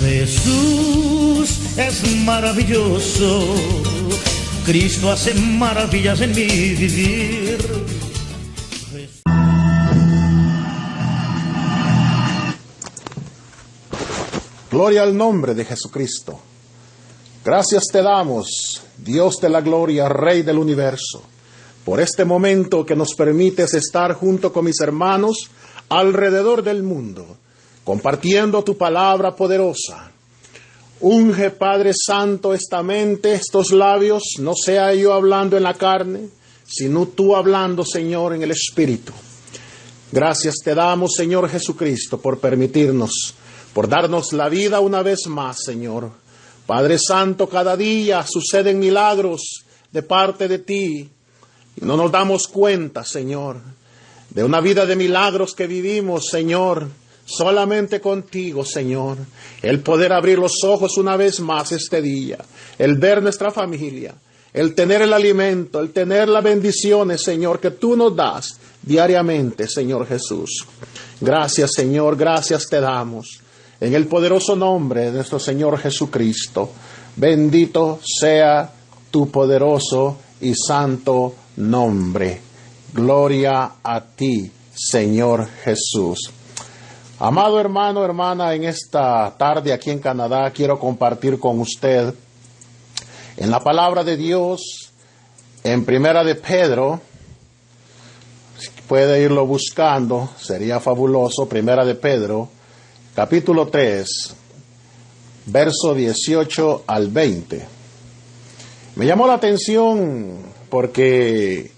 Jesús es maravilloso, Cristo hace maravillas en mi vivir. Gloria al nombre de Jesucristo. Gracias te damos, Dios de la gloria, Rey del universo, por este momento que nos permites estar junto con mis hermanos alrededor del mundo, compartiendo tu palabra poderosa. Unge, Padre Santo, esta mente, estos labios, no sea yo hablando en la carne, sino tú hablando, Señor, en el Espíritu. Gracias te damos, Señor Jesucristo, por permitirnos, por darnos la vida una vez más, Señor. Padre Santo, cada día suceden milagros de parte de ti, y no nos damos cuenta, Señor, de una vida de milagros que vivimos, Señor, solamente contigo, Señor. El poder abrir los ojos una vez más este día, el ver nuestra familia, el tener el alimento, el tener las bendiciones, Señor, que tú nos das diariamente, Señor Jesús. Gracias, Señor, gracias te damos. En el poderoso nombre de nuestro Señor Jesucristo, bendito sea tu poderoso y santo nombre. Gloria a ti, Señor Jesús. Amado hermano, hermana, en esta tarde aquí en Canadá quiero compartir con usted en la palabra de Dios, en Primera de Pedro. Si puede irlo buscando, sería fabuloso. Primera de Pedro, capítulo 3, verso 18 al 20. Me llamó la atención porque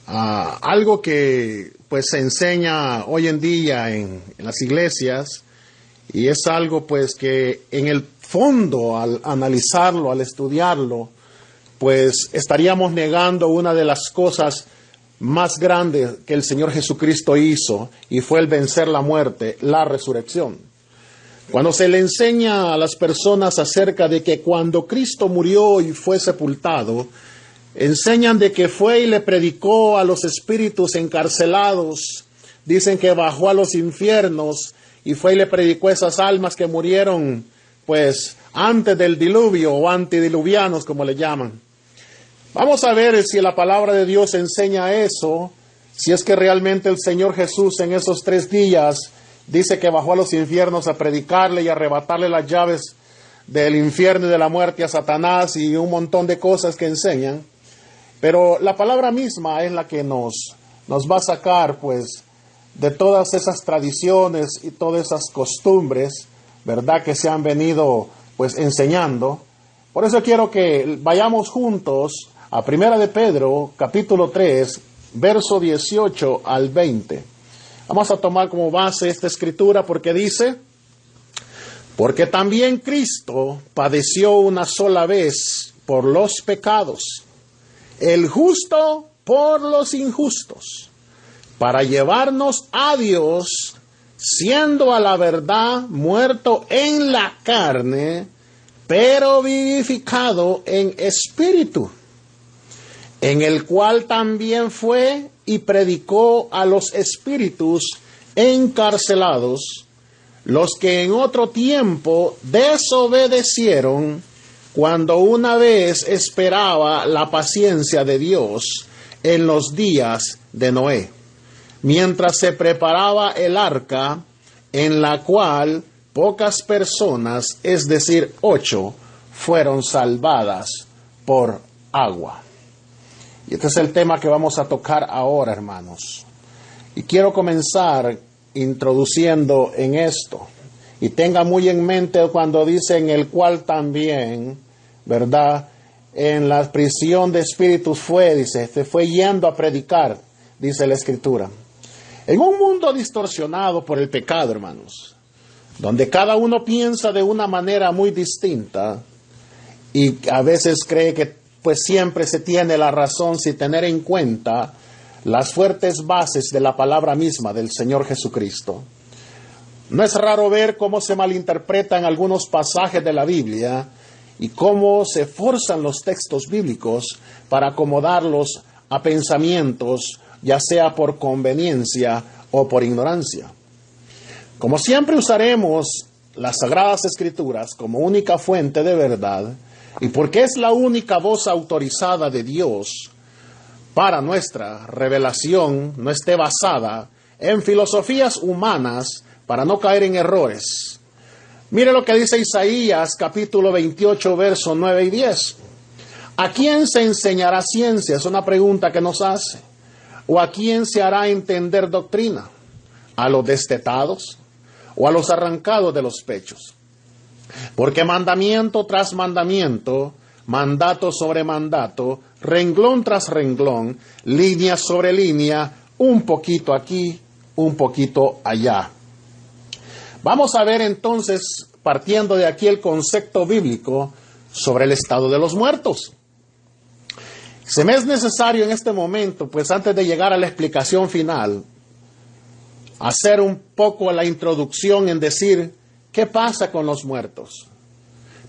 algo que pues se enseña hoy en día en las iglesias, y es algo pues que en el fondo, al analizarlo, al estudiarlo, pues estaríamos negando una de las cosas más grandes que el Señor Jesucristo hizo, y fue el vencer la muerte, la resurrección. Cuando se le enseña a las personas acerca de que cuando Cristo murió y fue sepultado, enseñan de que fue y le predicó a los espíritus encarcelados, dicen que bajó a los infiernos y fue y le predicó a esas almas que murieron pues antes del diluvio o antediluvianos como le llaman. Vamos a ver si la palabra de Dios enseña eso, si es que realmente el Señor Jesús en esos 3 días dice que bajó a los infiernos a predicarle y arrebatarle las llaves del infierno y de la muerte a Satanás y un montón de cosas que enseñan. Pero la palabra misma es la que nos va a sacar pues de todas esas tradiciones y todas esas costumbres, ¿verdad?, que se han venido pues enseñando. Por eso quiero que vayamos juntos a Primera de Pedro, capítulo 3, verso 18 al 20. Vamos a tomar como base esta escritura porque dice: porque también Cristo padeció una sola vez por los pecados, el justo por los injustos, para llevarnos a Dios, siendo a la verdad muerto en la carne, pero vivificado en espíritu, en el cual también fue y predicó a los espíritus encarcelados, los que en otro tiempo desobedecieron, cuando una vez esperaba la paciencia de Dios en los días de Noé, mientras se preparaba el arca, en la cual pocas personas, es decir, 8, fueron salvadas por agua. Y este es el tema que vamos a tocar ahora, hermanos. Y quiero comenzar introduciendo en esto. Y tenga muy en mente cuando dice en el cual también, ¿verdad?, en la prisión de espíritus fue, dice, se fue yendo a predicar, dice la Escritura. En un mundo distorsionado por el pecado, hermanos, donde cada uno piensa de una manera muy distinta y a veces cree que pues siempre se tiene la razón sin tener en cuenta las fuertes bases de la palabra misma del Señor Jesucristo. No es raro ver cómo se malinterpretan algunos pasajes de la Biblia y cómo se forzan los textos bíblicos para acomodarlos a pensamientos, ya sea por conveniencia o por ignorancia. Como siempre usaremos las Sagradas Escrituras como única fuente de verdad y porque es la única voz autorizada de Dios para nuestra revelación, no esté basada en filosofías humanas para no caer en errores. Mire lo que dice Isaías capítulo 28, versos 9 y 10. ¿A quién se enseñará ciencia? Es una pregunta que nos hace. ¿O a quién se hará entender doctrina? ¿A los destetados o a los arrancados de los pechos? Porque mandamiento tras mandamiento, mandato sobre mandato, renglón tras renglón, línea sobre línea, un poquito aquí, un poquito allá. Vamos a ver entonces, partiendo de aquí, el concepto bíblico sobre el estado de los muertos. Se me es necesario en este momento, pues antes de llegar a la explicación final, hacer un poco la introducción en decir qué pasa con los muertos.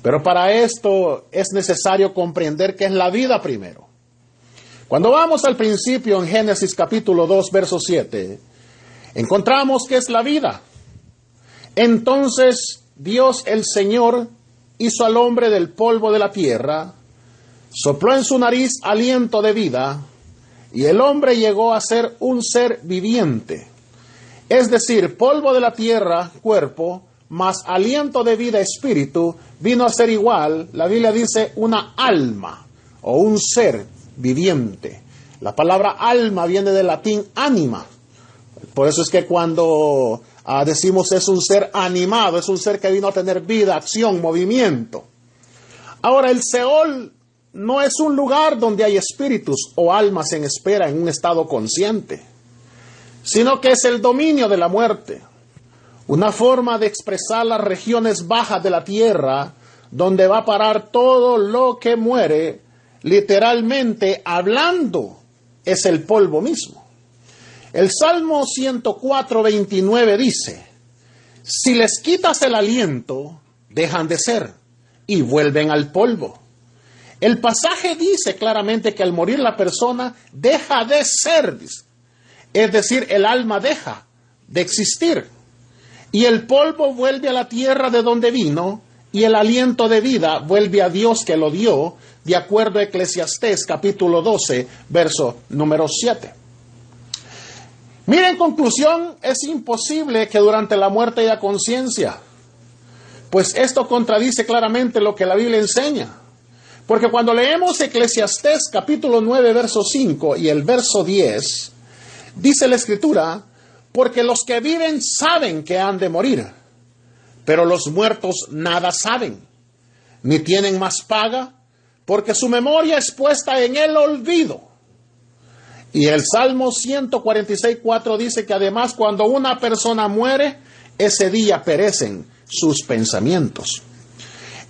Pero para esto es necesario comprender qué es la vida primero. Cuando vamos al principio en Génesis capítulo 2, verso 7, encontramos que es la vida. Entonces Dios el Señor hizo al hombre del polvo de la tierra, sopló en su nariz aliento de vida, y el hombre llegó a ser un ser viviente. Es decir, polvo de la tierra, cuerpo, más aliento de vida, espíritu, vino a ser igual, la Biblia dice, una alma, o un ser viviente. La palabra alma viene del latín anima. Por eso es que cuando decimos es un ser animado, es un ser que vino a tener vida, acción, movimiento. Ahora, el Seol no es un lugar donde hay espíritus o almas en espera en un estado consciente, sino que es el dominio de la muerte, una forma de expresar las regiones bajas de la tierra, donde va a parar todo lo que muere, literalmente hablando, es el polvo mismo. El Salmo 104, 29 dice, si les quitas el aliento, dejan de ser y vuelven al polvo. El pasaje dice claramente que al morir la persona deja de ser, es decir, el alma deja de existir. Y el polvo vuelve a la tierra de donde vino, y el aliento de vida vuelve a Dios que lo dio, de acuerdo a Eclesiastés capítulo 12, verso número 7. Mira, en conclusión, es imposible que durante la muerte haya conciencia, pues esto contradice claramente lo que la Biblia enseña. Porque cuando leemos Eclesiastés capítulo 9, verso 5 y el verso 10, dice la Escritura, porque los que viven saben que han de morir, pero los muertos nada saben, ni tienen más paga, porque su memoria es puesta en el olvido. Y el Salmo 146, 4 dice que además cuando una persona muere, ese día perecen sus pensamientos.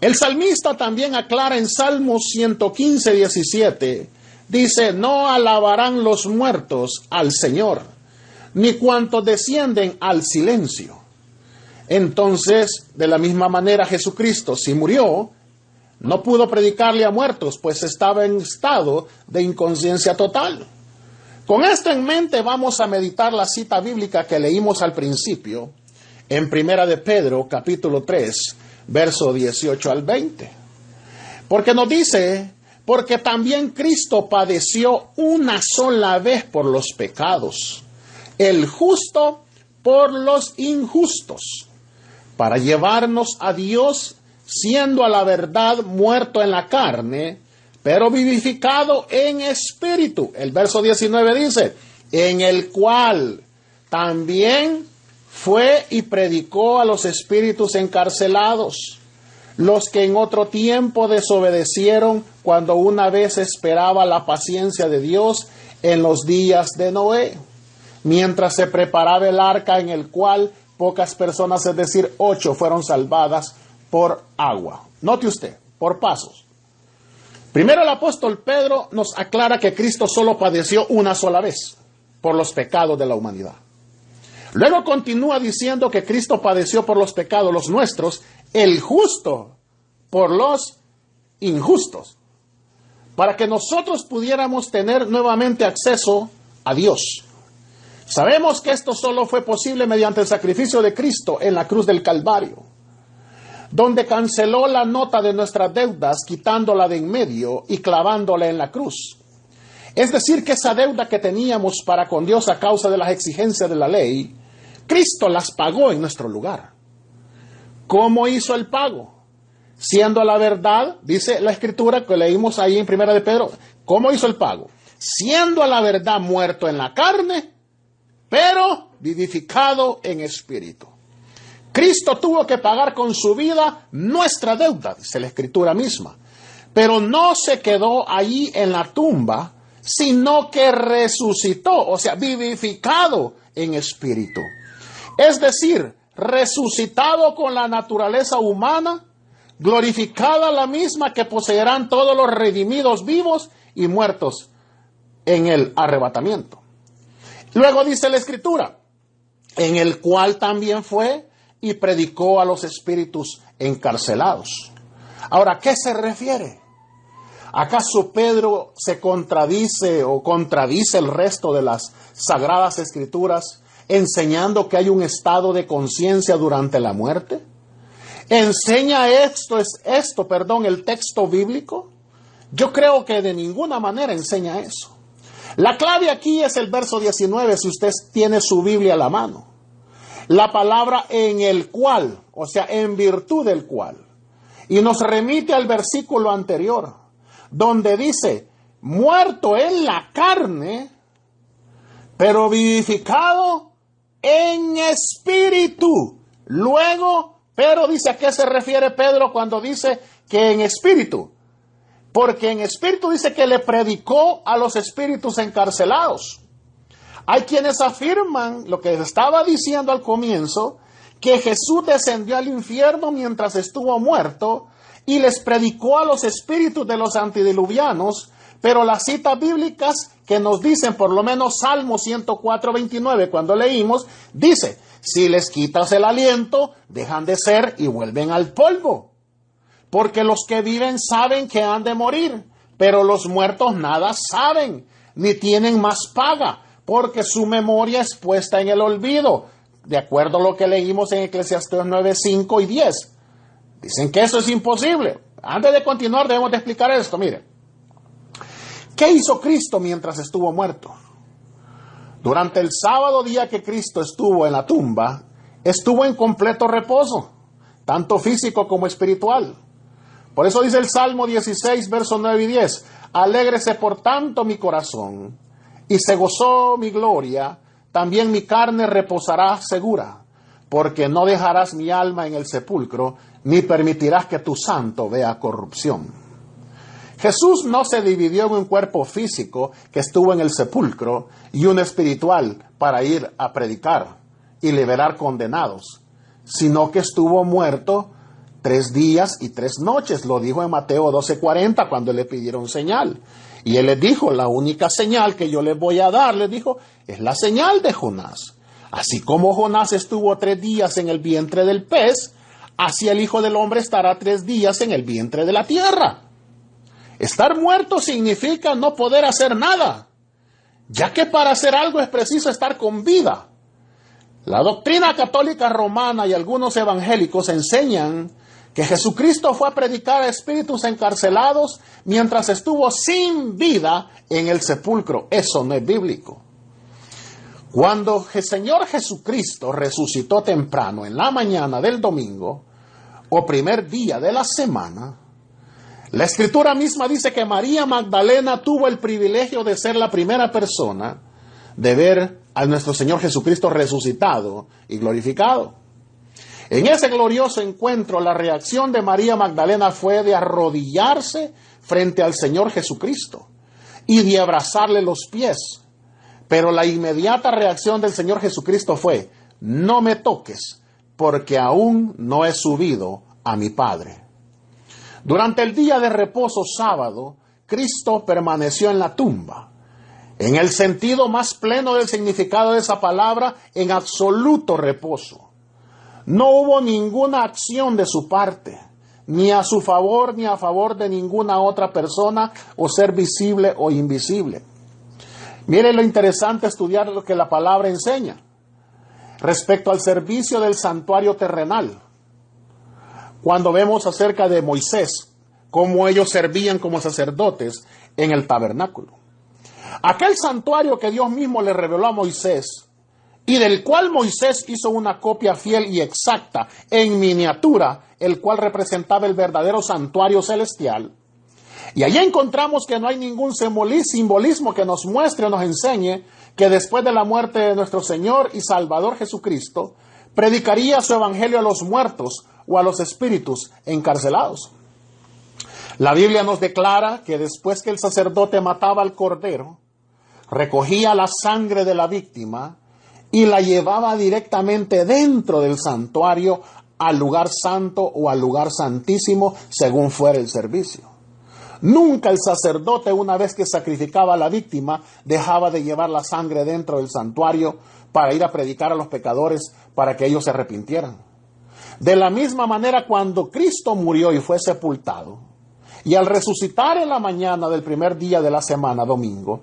El salmista también aclara en Salmo 115, 17, dice, no alabarán los muertos al Señor, ni cuantos descienden al silencio. Entonces, de la misma manera, Jesucristo, si murió, no pudo predicarle a muertos, pues estaba en estado de inconsciencia total. Con esto en mente vamos a meditar la cita bíblica que leímos al principio, en Primera de Pedro, capítulo 3, verso 18 al 20. Porque nos dice, porque también Cristo padeció una sola vez por los pecados, el justo por los injustos, para llevarnos a Dios, siendo a la verdad muerto en la carne, pero vivificado en espíritu. El verso 19 dice, en el cual también fue y predicó a los espíritus encarcelados, los que en otro tiempo desobedecieron cuando una vez esperaba la paciencia de Dios en los días de Noé, mientras se preparaba el arca en el cual pocas personas, es decir, 8, fueron salvadas por agua. Note usted, por pasos. Primero el apóstol Pedro nos aclara que Cristo solo padeció una sola vez por los pecados de la humanidad. Luego continúa diciendo que Cristo padeció por los pecados, los nuestros, el justo por los injustos, para que nosotros pudiéramos tener nuevamente acceso a Dios. Sabemos que esto solo fue posible mediante el sacrificio de Cristo en la cruz del Calvario. donde canceló la nota de nuestras deudas, quitándola de en medio y clavándola en la cruz. Es decir, que esa deuda que teníamos para con Dios a causa de las exigencias de la ley, Cristo las pagó en nuestro lugar. ¿Cómo hizo el pago? Siendo la verdad, dice la Escritura que leímos ahí en 1 de Pedro, ¿cómo hizo el pago? Siendo a la verdad muerto en la carne, pero vivificado en espíritu. Cristo tuvo que pagar con su vida nuestra deuda, dice la Escritura misma. Pero no se quedó allí en la tumba, sino que resucitó, o sea, vivificado en espíritu. Es decir, resucitado con la naturaleza humana, glorificada la misma que poseerán todos los redimidos vivos y muertos en el arrebatamiento. Luego dice la Escritura, en el cual también fue y predicó a los espíritus encarcelados. Ahora, ¿a qué se refiere? ¿Acaso Pedro se contradice o contradice el resto de las Sagradas Escrituras, enseñando que hay un estado de conciencia durante la muerte? ¿Enseña el texto bíblico? Yo creo que de ninguna manera enseña eso. La clave aquí es el verso 19, si usted tiene su Biblia a la mano. La palabra en el cual, o sea, en virtud del cual. Y nos remite al versículo anterior, donde dice, muerto en la carne, pero vivificado en espíritu. Luego, pero dice, ¿a qué se refiere Pedro cuando dice que en espíritu? Porque en espíritu dice que le predicó a los espíritus encarcelados. Hay quienes afirman lo que estaba diciendo al comienzo, que Jesús descendió al infierno mientras estuvo muerto y les predicó a los espíritus de los antediluvianos, pero las citas bíblicas que nos dicen, por lo menos Salmo 104:29, cuando leímos, dice, si les quitas el aliento, dejan de ser y vuelven al polvo. Porque los que viven saben que han de morir, pero los muertos nada saben, ni tienen más paga, porque su memoria es puesta en el olvido, de acuerdo a lo que leímos en Eclesiastés 9:5 y 10. Dicen que eso es imposible. Antes de continuar debemos de explicar esto, mire. ¿Qué hizo Cristo mientras estuvo muerto? Durante el sábado día que Cristo estuvo en la tumba, estuvo en completo reposo, tanto físico como espiritual. Por eso dice el Salmo 16, versos 9 y 10, alégrese por tanto mi corazón, y se gozó mi gloria, también mi carne reposará segura, porque no dejarás mi alma en el sepulcro, ni permitirás que tu santo vea corrupción. Jesús no se dividió en un cuerpo físico que estuvo en el sepulcro y un espiritual para ir a predicar y liberar condenados, sino que estuvo muerto 3 días y 3 noches, lo dijo en Mateo 12:40 cuando le pidieron señal. Y él les dijo, la única señal que yo les voy a dar, les dijo, es la señal de Jonás. Así como Jonás estuvo 3 días en el vientre del pez, así el Hijo del Hombre estará 3 días en el vientre de la tierra. Estar muerto significa no poder hacer nada, ya que para hacer algo es preciso estar con vida. La doctrina católica romana y algunos evangélicos enseñan que Jesucristo fue a predicar a espíritus encarcelados mientras estuvo sin vida en el sepulcro. Eso no es bíblico. Cuando el Señor Jesucristo resucitó temprano en la mañana del domingo, o primer día de la semana, la Escritura misma dice que María Magdalena tuvo el privilegio de ser la primera persona de ver a nuestro Señor Jesucristo resucitado y glorificado. En ese glorioso encuentro, la reacción de María Magdalena fue de arrodillarse frente al Señor Jesucristo y de abrazarle los pies. Pero la inmediata reacción del Señor Jesucristo fue, no me toques, porque aún no he subido a mi Padre. Durante el día de reposo sábado, Cristo permaneció en la tumba. En el sentido más pleno del significado de esa palabra, en absoluto reposo. No hubo ninguna acción de su parte, ni a su favor ni a favor de ninguna otra persona o ser visible o invisible. Mire lo interesante estudiar lo que la palabra enseña respecto al servicio del santuario terrenal. cuando vemos acerca de Moisés, cómo ellos servían como sacerdotes en el tabernáculo. Aquel santuario que Dios mismo le reveló a Moisés y del cual Moisés hizo una copia fiel y exacta en miniatura, el cual representaba el verdadero santuario celestial. Y allí encontramos que no hay ningún simbolismo que nos muestre o nos enseñe que después de la muerte de nuestro Señor y Salvador Jesucristo, predicaría su evangelio a los muertos o a los espíritus encarcelados. La Biblia nos declara que después que el sacerdote mataba al cordero, recogía la sangre de la víctima y la llevaba directamente dentro del santuario al lugar santo o al lugar santísimo, según fuera el servicio. Nunca el sacerdote, una vez que sacrificaba a la víctima, dejaba de llevar la sangre dentro del santuario para ir a predicar a los pecadores para que ellos se arrepintieran. De la misma manera, cuando Cristo murió y fue sepultado, y al resucitar en la mañana del primer día de la semana, domingo,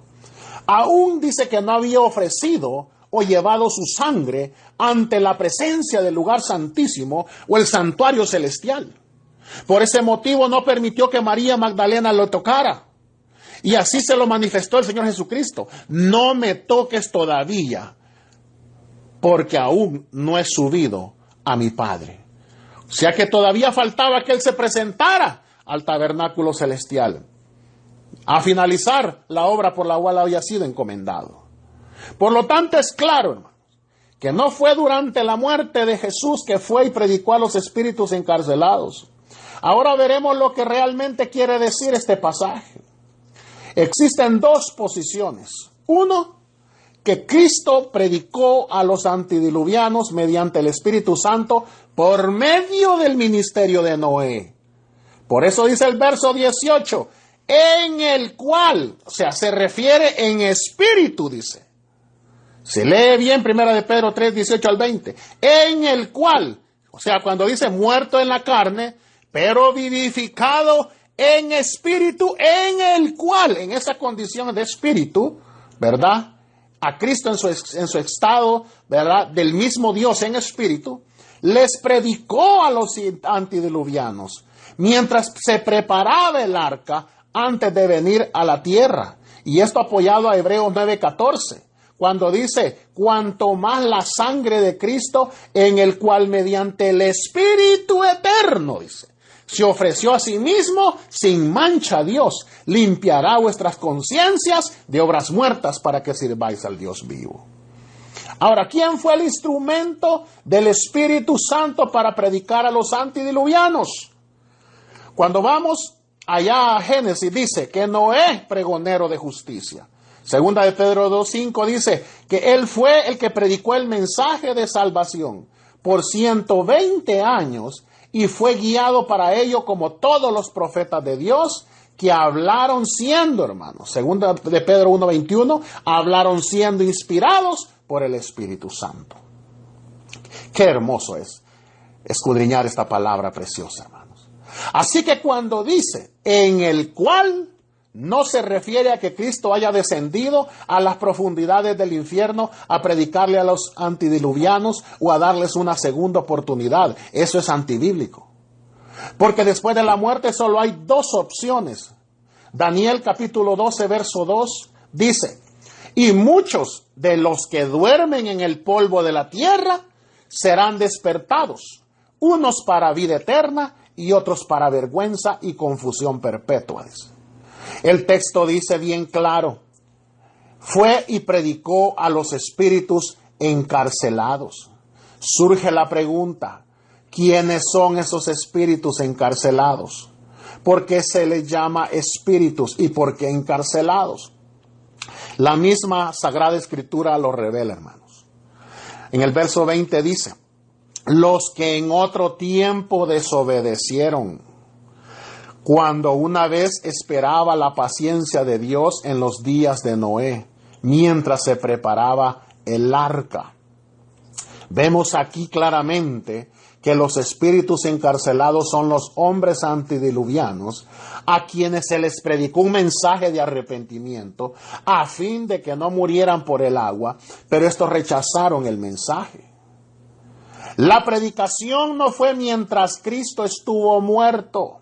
aún dice que no había ofrecido o llevado su sangre ante la presencia del lugar santísimo o el santuario celestial. Por ese motivo no permitió que María Magdalena lo tocara. Y así se lo manifestó el Señor Jesucristo. No me toques todavía, porque aún no he subido a mi Padre. O sea que todavía faltaba que Él se presentara al tabernáculo celestial, a finalizar la obra por la cual había sido encomendado. Por lo tanto, es claro, hermanos, que no fue durante la muerte de Jesús que fue y predicó a los espíritus encarcelados. Ahora veremos lo que realmente quiere decir este pasaje. Existen dos posiciones. Uno, que Cristo predicó a los antediluvianos mediante el Espíritu Santo por medio del ministerio de Noé. Por eso dice el verso 18, en el cual, o sea, se refiere en espíritu, dice. Se lee bien 1 de Pedro 3, 18 al 20. En el cual, o sea, cuando dice muerto en la carne, pero vivificado en espíritu, en el cual, en esa condición de espíritu, ¿verdad? A Cristo en su estado, ¿verdad? Del mismo Dios en espíritu, les predicó a los antediluvianos, mientras se preparaba el arca antes de venir a la tierra. Y esto apoyado a Hebreos 9:14. Cuando dice, cuanto más la sangre de Cristo, en el cual mediante el Espíritu eterno, dice, se ofreció a sí mismo sin mancha a Dios, limpiará vuestras conciencias de obras muertas para que sirváis al Dios vivo. Ahora, ¿quién fue el instrumento del Espíritu Santo para predicar a los antediluvianos? Cuando vamos allá a Génesis, dice que Noé, pregonero de justicia. Segunda de Pedro 2:5 dice que él fue el que predicó el mensaje de salvación por 120 años y fue guiado para ello como todos los profetas de Dios que hablaron siendo, hermanos, segunda de Pedro 1:21, hablaron siendo inspirados por el Espíritu Santo. Qué hermoso es escudriñar esta palabra preciosa, hermanos. Así que cuando dice en el cual, no se refiere a que Cristo haya descendido a las profundidades del infierno a predicarle a los antediluvianos o a darles una segunda oportunidad. Eso es antibíblico. Porque después de la muerte solo hay dos opciones. Daniel capítulo 12, verso 2 dice, y muchos de los que duermen en el polvo de la tierra serán despertados, unos para vida eterna y otros para vergüenza y confusión perpetua. El texto dice bien claro, fue y predicó a los espíritus encarcelados. Surge la pregunta, ¿quiénes son esos espíritus encarcelados? ¿Por qué se les llama espíritus y por qué encarcelados? La misma Sagrada Escritura lo revela, hermanos. En el verso 20 dice, los que en otro tiempo desobedecieron, cuando una vez esperaba la paciencia de Dios en los días de Noé, mientras se preparaba el arca. Vemos aquí claramente que los espíritus encarcelados son los hombres antediluvianos a quienes se les predicó un mensaje de arrepentimiento a fin de que no murieran por el agua, pero estos rechazaron el mensaje. La predicación no fue mientras Cristo estuvo muerto,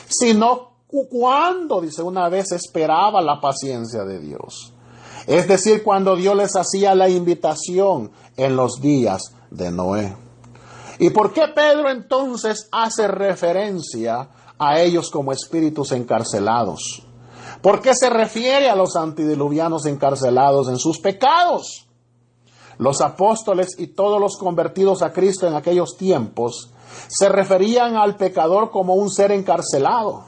sino cuando, dice, una vez esperaba la paciencia de Dios. Es decir, cuando Dios les hacía la invitación en los días de Noé. ¿Y por qué Pedro entonces hace referencia a ellos como espíritus encarcelados? ¿Por qué se refiere a los antediluvianos encarcelados en sus pecados? Los apóstoles y todos los convertidos a Cristo en aquellos tiempos se referían al pecador como un ser encarcelado.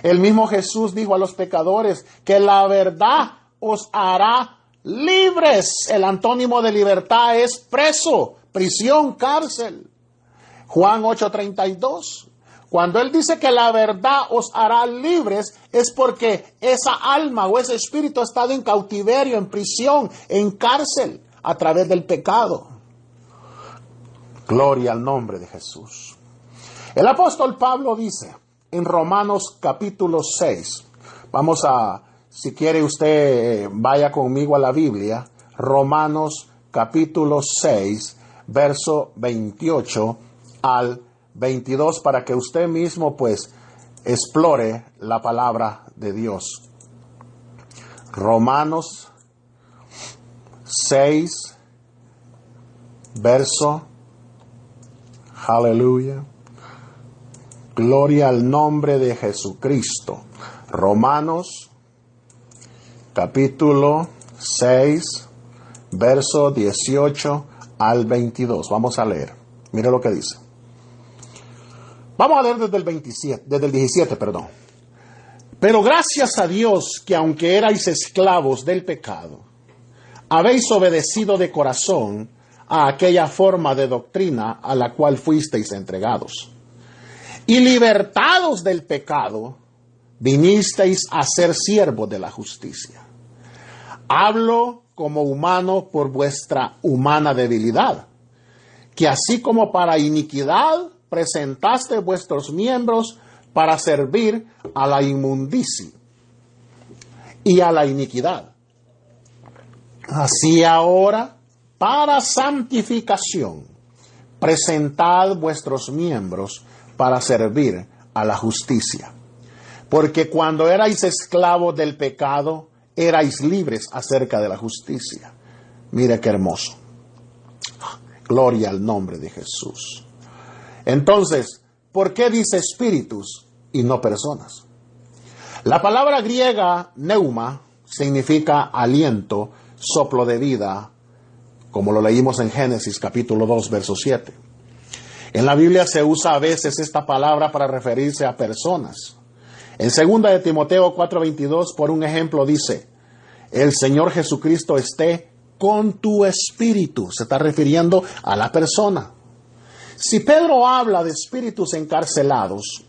El mismo Jesús dijo a los pecadores que la verdad os hará libres. El antónimo de libertad es preso, prisión, cárcel. Juan 8:32. Cuando él dice que la verdad os hará libres, es porque esa alma o ese espíritu ha estado en cautiverio, en prisión, en cárcel, a través del pecado. Gloria al nombre de Jesús. El apóstol Pablo dice en Romanos capítulo 6, vamos a, si quiere usted, vaya conmigo a la Biblia, Romanos capítulo 6, verso 28 al 22, para que usted mismo pues explore la palabra de Dios. Romanos 6, verso, aleluya, gloria al nombre de Jesucristo. Romanos capítulo 6, verso 18 al 22. Vamos a leer. Mire lo que dice. Vamos a leer desde el 17. Pero gracias a Dios que aunque erais esclavos del pecado, habéis obedecido de corazón a aquella forma de doctrina a la cual fuisteis entregados. Y libertados del pecado, vinisteis a ser siervos de la justicia. Hablo como humano por vuestra humana debilidad, que así como para iniquidad presentaste vuestros miembros para servir a la inmundicia y a la iniquidad. Así ahora, para santificación, presentad vuestros miembros para servir a la justicia. Porque cuando erais esclavos del pecado, erais libres acerca de la justicia. Mire qué hermoso. Gloria al nombre de Jesús. Entonces, ¿por qué dice espíritus y no personas? La palabra griega neuma significa aliento, soplo de vida, como lo leímos en Génesis capítulo 2, verso 7. En la Biblia se usa a veces esta palabra para referirse a personas. En 2 de Timoteo 4:22, por un ejemplo, dice, el Señor Jesucristo esté con tu espíritu. Se está refiriendo a la persona. Si Pedro habla de espíritus encarcelados,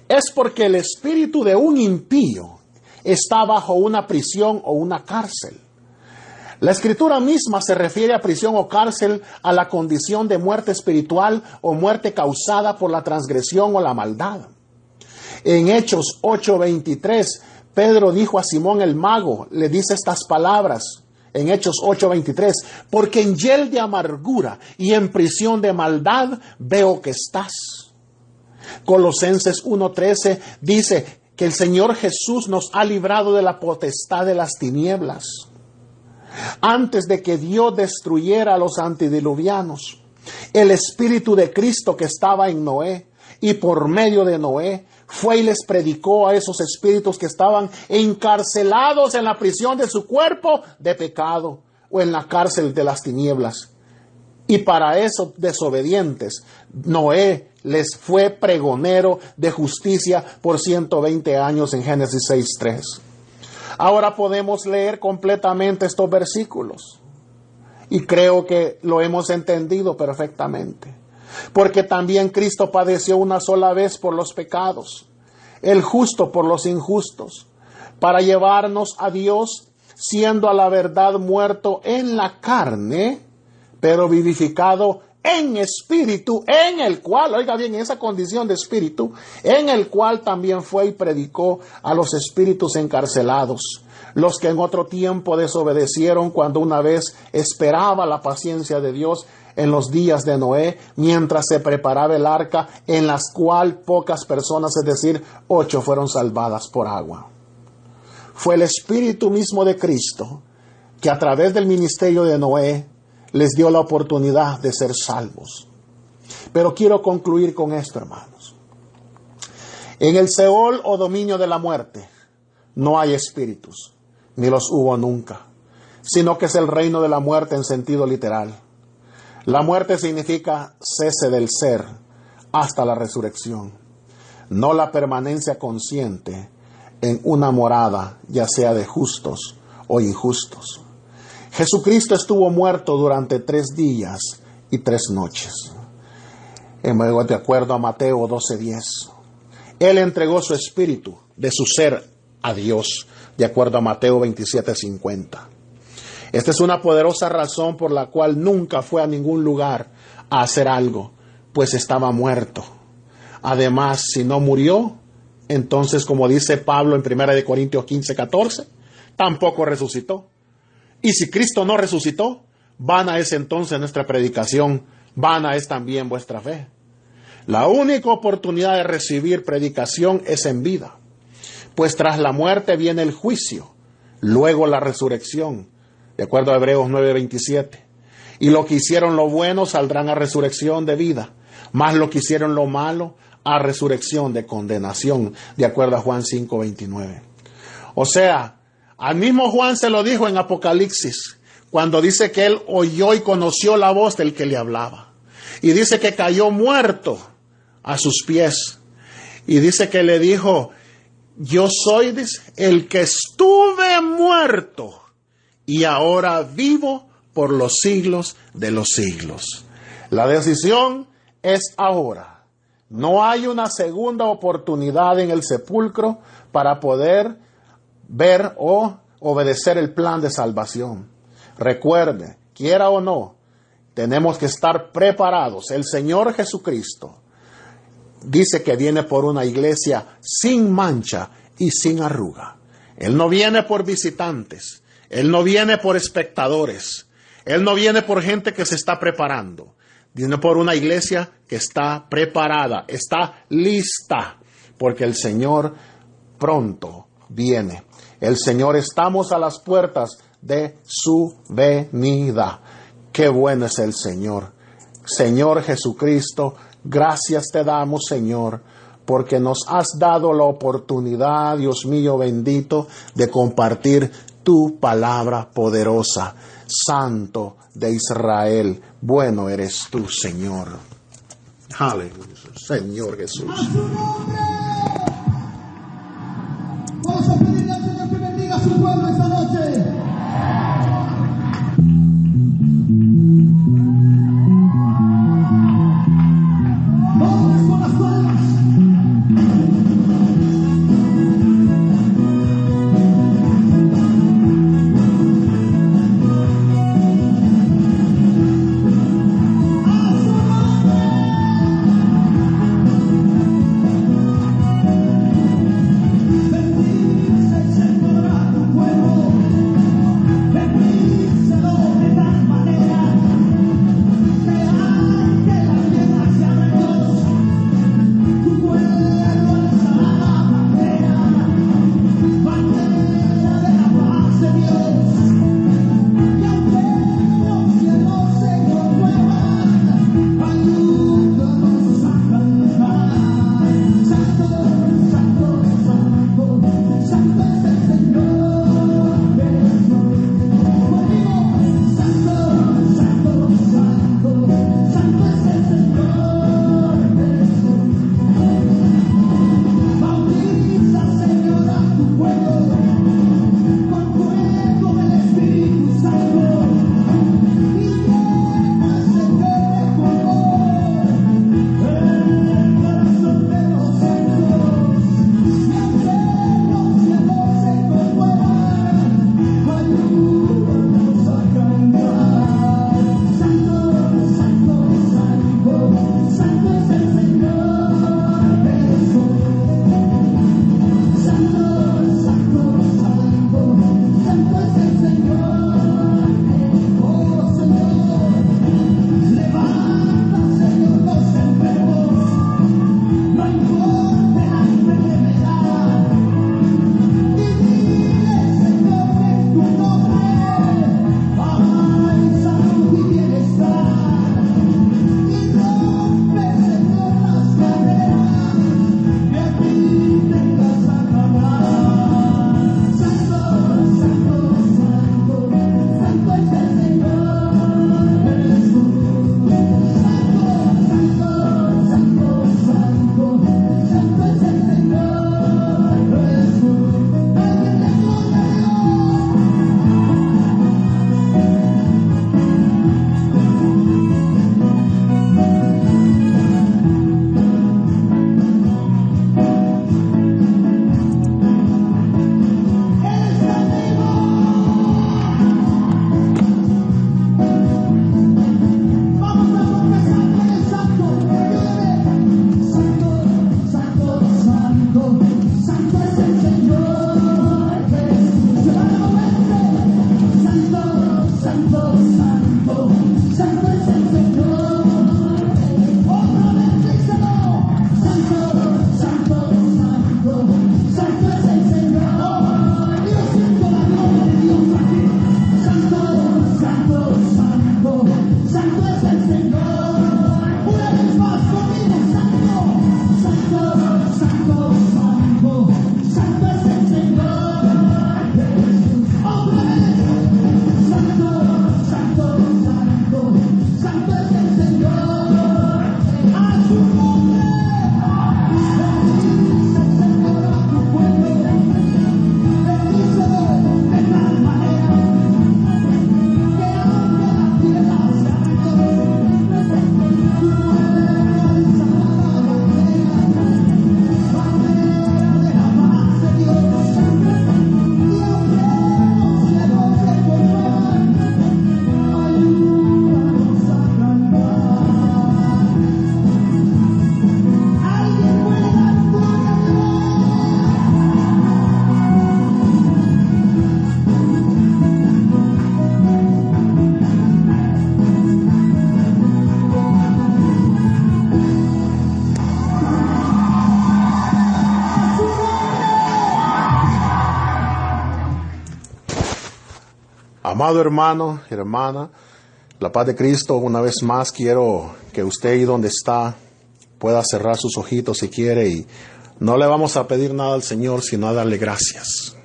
es porque el espíritu de un impío está bajo una prisión o una cárcel. La Escritura misma se refiere a prisión o cárcel a la condición de muerte espiritual o muerte causada por la transgresión o la maldad. En Hechos 8:23, Pedro dijo a Simón el mago, le dice estas palabras, en Hechos 8:23, porque en hiel de amargura y en prisión de maldad veo que estás. Colosenses 1:13 dice que el Señor Jesús nos ha librado de la potestad de las tinieblas. Antes de que Dios destruyera a los antediluvianos, el Espíritu de Cristo que estaba en Noé, y por medio de Noé, fue y les predicó a esos espíritus que estaban encarcelados en la prisión de su cuerpo de pecado o en la cárcel de las tinieblas. Y para esos desobedientes, Noé les fue pregonero de justicia por 120 años en Génesis 6:3. Ahora podemos leer completamente estos versículos y creo que lo hemos entendido perfectamente. Porque también Cristo padeció una sola vez por los pecados, el justo por los injustos, para llevarnos a Dios, siendo a la verdad muerto en la carne, pero vivificado en espíritu, en el cual, oiga bien, esa condición de espíritu, en el cual también fue y predicó a los espíritus encarcelados, los que en otro tiempo desobedecieron cuando una vez esperaba la paciencia de Dios, en los días de Noé, mientras se preparaba el arca, en las cuales pocas personas, es decir, 8, fueron salvadas por agua. Fue el Espíritu mismo de Cristo que a través del ministerio de Noé les dio la oportunidad de ser salvos. Pero quiero concluir con esto, hermanos. En el Seol o dominio de la muerte no hay espíritus, ni los hubo nunca, sino que es el reino de la muerte en sentido literal. La muerte significa cese del ser hasta la resurrección, no la permanencia consciente en una morada, ya sea de justos o injustos. Jesucristo estuvo muerto durante 3 días y 3 noches. De acuerdo a Mateo 12:10. Él entregó su espíritu de su ser a Dios, de acuerdo a Mateo 27:50. Esta es una poderosa razón por la cual nunca fue a ningún lugar a hacer algo, pues estaba muerto. Además, si no murió, entonces, como dice Pablo en 1 Corintios 15:14, tampoco resucitó. Y si Cristo no resucitó, vana es entonces nuestra predicación, vana es también vuestra fe. La única oportunidad de recibir predicación es en vida, pues tras la muerte viene el juicio, luego la resurrección, de acuerdo a Hebreos 9:27. Y lo que hicieron lo bueno saldrán a resurrección de vida, mas lo que hicieron lo malo a resurrección de condenación, de acuerdo a Juan 5:29. O sea, al mismo Juan se lo dijo en Apocalipsis, cuando dice que él oyó y conoció la voz del que le hablaba. Y dice que cayó muerto a sus pies. Y dice que le dijo, yo soy, dice, el que estuve muerto y ahora vivo por los siglos de los siglos. La decisión es ahora. No hay una segunda oportunidad en el sepulcro para poder ver o obedecer el plan de salvación. Recuerde, quiera o no, tenemos que estar preparados. El Señor Jesucristo dice que viene por una iglesia sin mancha y sin arruga. Él no viene por visitantes, Él no viene por espectadores, Él no viene por gente que se está preparando. Viene por una iglesia que está preparada, está lista, porque el Señor pronto viene. El Señor, estamos a las puertas de su venida. Qué bueno es el Señor. Señor Jesucristo, gracias te damos, Señor, porque nos has dado la oportunidad, Dios mío bendito, de compartir tu palabra poderosa. Santo de Israel, bueno eres tú, Señor. Aleluya, Señor Jesús. Vamos a pedirle al Señor que bendiga a su pueblo esta noche. Vamos con las palmas. Bendice, Señor, a tu pueblo. Amado hermano, hermana, la paz de Cristo, una vez más quiero que usted ahí donde está pueda cerrar sus ojitos si quiere, y no le vamos a pedir nada al Señor sino a darle gracias,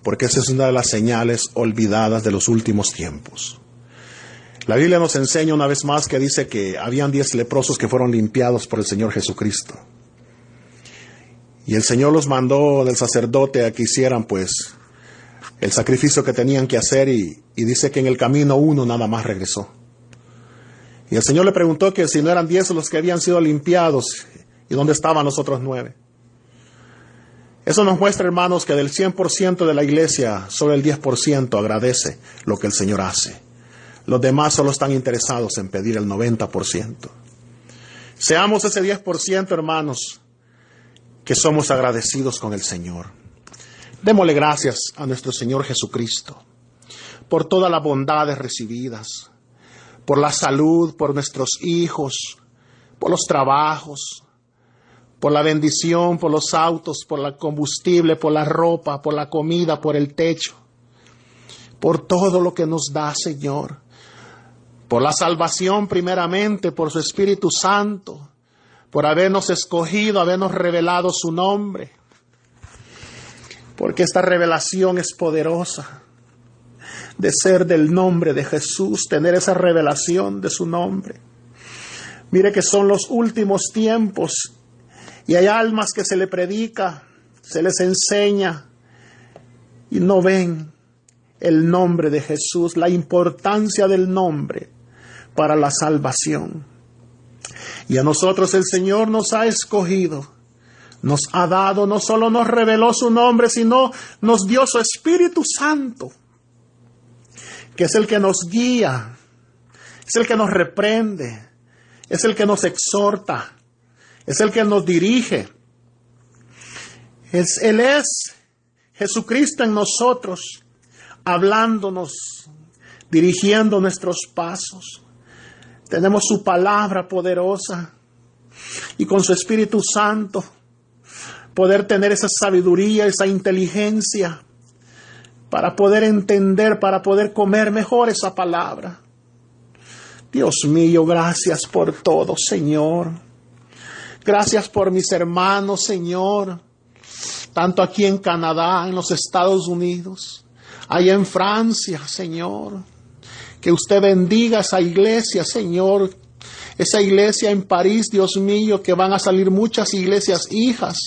porque esa es una de las señales olvidadas de los últimos tiempos. La Biblia nos enseña una vez más que dice que habían 10 leprosos que fueron limpiados por el Señor Jesucristo. Y el Señor los mandó del sacerdote a que hicieran pues el sacrificio que tenían que hacer, y dice que en el camino uno nada más regresó. Y el Señor le preguntó que si no eran 10 los que habían sido limpiados, y dónde estaban los otros 9. Eso nos muestra, hermanos, que del 100% de la iglesia, solo el 10% agradece lo que el Señor hace. Los demás solo están interesados en pedir el 90%. Seamos ese 10%, hermanos, que somos agradecidos con el Señor. Démosle gracias a nuestro Señor Jesucristo por todas las bondades recibidas, por la salud, por nuestros hijos, por los trabajos, por la bendición, por los autos, por el combustible, por la ropa, por la comida, por el techo, por todo lo que nos da, Señor. Por la salvación primeramente, por su Espíritu Santo, por habernos escogido, habernos revelado su nombre. Porque esta revelación es poderosa, de ser del nombre de Jesús, tener esa revelación de su nombre. Mire que son los últimos tiempos y hay almas que se le predica, se les enseña y no ven el nombre de Jesús, la importancia del nombre para la salvación. Y a nosotros el Señor nos ha escogido, nos ha dado, no solo nos reveló su nombre, sino nos dio su Espíritu Santo, que es el que nos guía, es el que nos reprende, es el que nos exhorta, es el que nos dirige. Él es Jesucristo en nosotros, hablándonos, dirigiendo nuestros pasos. Tenemos su palabra poderosa y con su Espíritu Santo poder tener esa sabiduría, esa inteligencia para poder entender, para poder comer mejor esa palabra. Dios mío, gracias por todo, Señor. Gracias por mis hermanos, Señor, tanto aquí en Canadá, en los Estados Unidos, allá en Francia, Señor. Que usted bendiga esa iglesia, Señor, esa iglesia en París, Dios mío, que van a salir muchas iglesias hijas.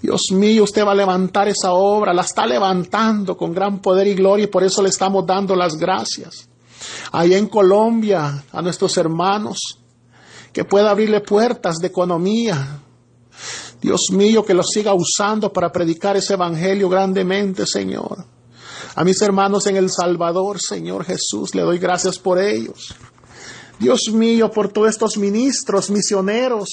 Dios mío, usted va a levantar esa obra, la está levantando con gran poder y gloria, y por eso le estamos dando las gracias. Allá en Colombia, a nuestros hermanos, que pueda abrirle puertas de economía. Dios mío, que los siga usando para predicar ese evangelio grandemente, Señor. A mis hermanos en El Salvador, Señor Jesús, le doy gracias por ellos. Dios mío, por todos estos ministros, misioneros,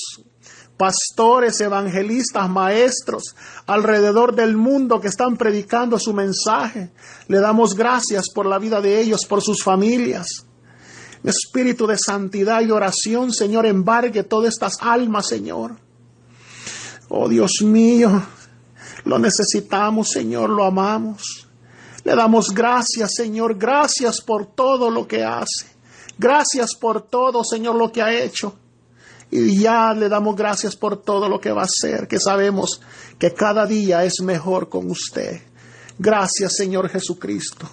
pastores, evangelistas, maestros, alrededor del mundo que están predicando su mensaje. Le damos gracias por la vida de ellos, por sus familias. Espíritu de santidad y oración, Señor, embargue todas estas almas, Señor. Oh, Dios mío, lo necesitamos, Señor, lo amamos. Le damos gracias, Señor, gracias por todo lo que hace. Gracias por todo, Señor, lo que ha hecho. Y ya le damos gracias por todo lo que va a hacer, que sabemos que cada día es mejor con usted. Gracias, Señor Jesucristo.